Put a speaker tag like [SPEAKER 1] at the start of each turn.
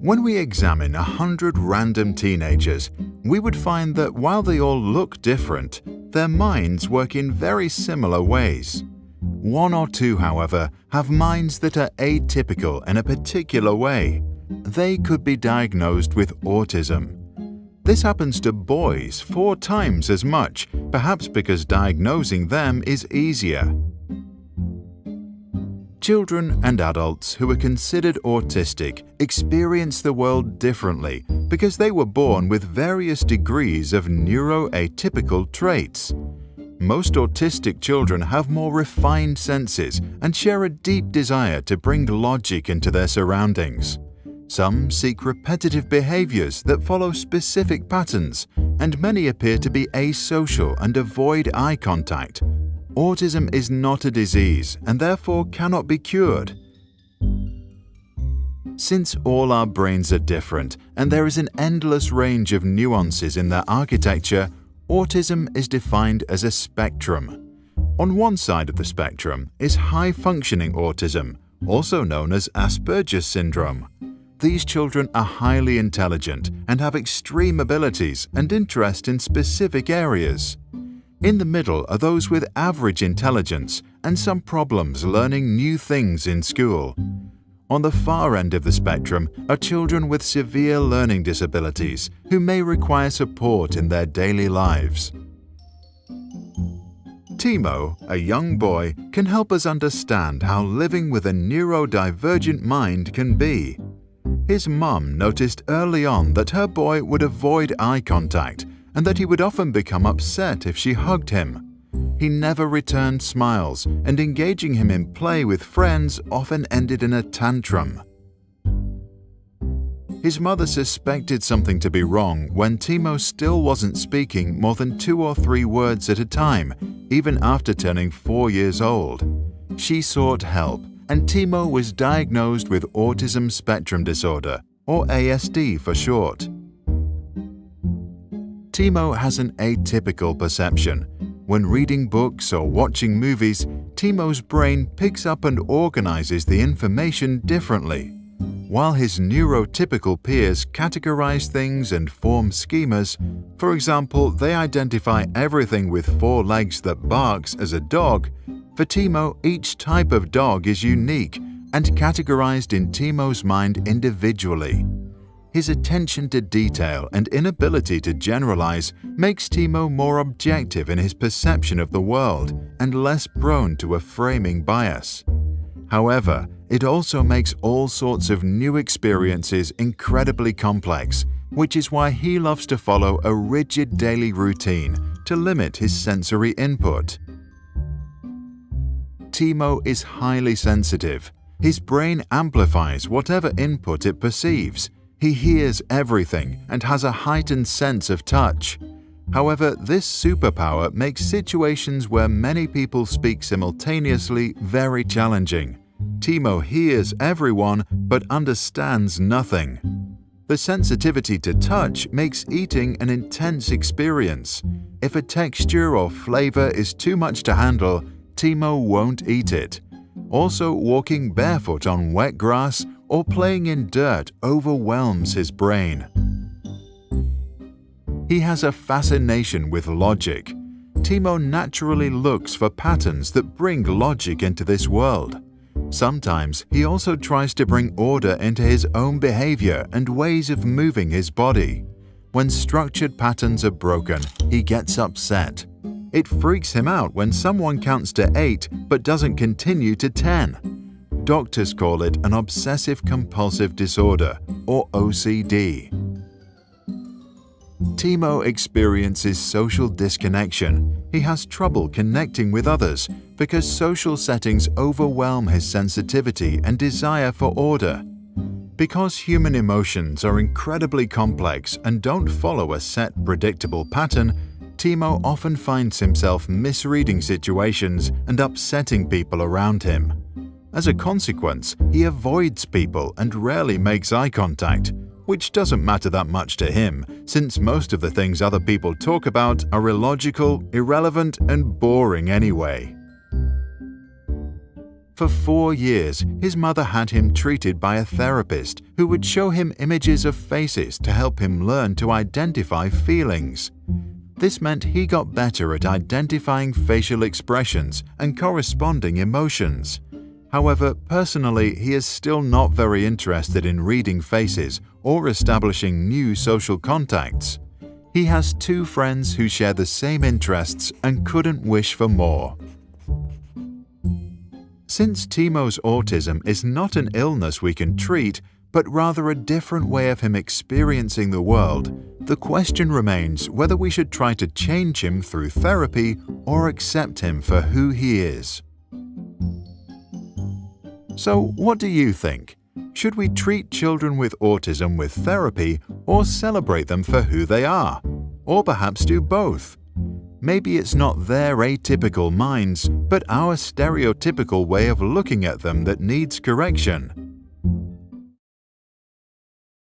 [SPEAKER 1] When we examine 100 random teenagers, we would find that while they all look different, their minds work in very similar ways. One or two, however, have minds that are atypical in a particular way. They could be diagnosed with autism. This happens to boys 4 times as much, perhaps because diagnosing them is easier. Children and adults who are considered autistic experience the world differently because they were born with various degrees of neuroatypical traits. Most autistic children have more refined senses and share a deep desire to bring logic into their surroundings. Some seek repetitive behaviors that follow specific patterns, and many appear to be asocial and avoid eye contact. Autism is not a disease and therefore cannot be cured. Since all our brains are different and there is an endless range of nuances in their architecture, autism is defined as a spectrum. On one side of the spectrum is high-functioning autism, also known as Asperger's syndrome. These children are highly intelligent and have extreme abilities and interest in specific areas. In the middle are those with average intelligence and some problems learning new things in school. On the far end of the spectrum are children with severe learning disabilities who may require support in their daily lives. Timo, a young boy, can help us understand how living with a neurodivergent mind can be. His mum noticed early on that her boy would avoid eye contact and that he would often become upset if she hugged him. He never returned smiles, and engaging him in play with friends often ended in a tantrum. His mother suspected something to be wrong when Timo still wasn't speaking more than 2 or 3 words at a time, even after turning 4 years old. She sought help, and Timo was diagnosed with autism spectrum disorder, or ASD for short. Timo has an atypical perception. When reading books or watching movies, Timo's brain picks up and organizes the information differently. While his neurotypical peers categorize things and form schemas, for example, they identify everything with 4 legs that barks as a dog, for Timo, each type of dog is unique and categorized in Timo's mind individually. His attention to detail and inability to generalize makes Timo more objective in his perception of the world and less prone to a framing bias. However, it also makes all sorts of new experiences incredibly complex, which is why he loves to follow a rigid daily routine to limit his sensory input. Timo is highly sensitive. His brain amplifies whatever input it perceives. He hears everything and has a heightened sense of touch. However, this superpower makes situations where many people speak simultaneously very challenging. Timo hears everyone but understands nothing. The sensitivity to touch makes eating an intense experience. If a texture or flavor is too much to handle, Timo won't eat it. Also, walking barefoot on wet grass or playing in dirt overwhelms his brain. He has a fascination with logic. Timo naturally looks for patterns that bring logic into this world. Sometimes he also tries to bring order into his own behavior and ways of moving his body. When structured patterns are broken, he gets upset. It freaks him out when someone counts to 8 but doesn't continue to 10. Doctors call it an obsessive-compulsive disorder, or OCD. Timo experiences social disconnection. He has trouble connecting with others because social settings overwhelm his sensitivity and desire for order. Because human emotions are incredibly complex and don't follow a set predictable pattern, Timo often finds himself misreading situations and upsetting people around him. As a consequence, he avoids people and rarely makes eye contact, which doesn't matter that much to him, since most of the things other people talk about are illogical, irrelevant, and boring anyway. For 4 years, his mother had him treated by a therapist who would show him images of faces to help him learn to identify feelings. This meant he got better at identifying facial expressions and corresponding emotions. However, personally, he is still not very interested in reading faces or establishing new social contacts. He has 2 friends who share the same interests and couldn't wish for more. Since Timo's autism is not an illness we can treat, but rather a different way of him experiencing the world, the question remains whether we should try to change him through therapy or accept him for who he is. So, what do you think? Should we treat children with autism with therapy or celebrate them for who they are? Or perhaps do both? Maybe it's not their atypical minds, but our stereotypical way of looking at them that needs correction.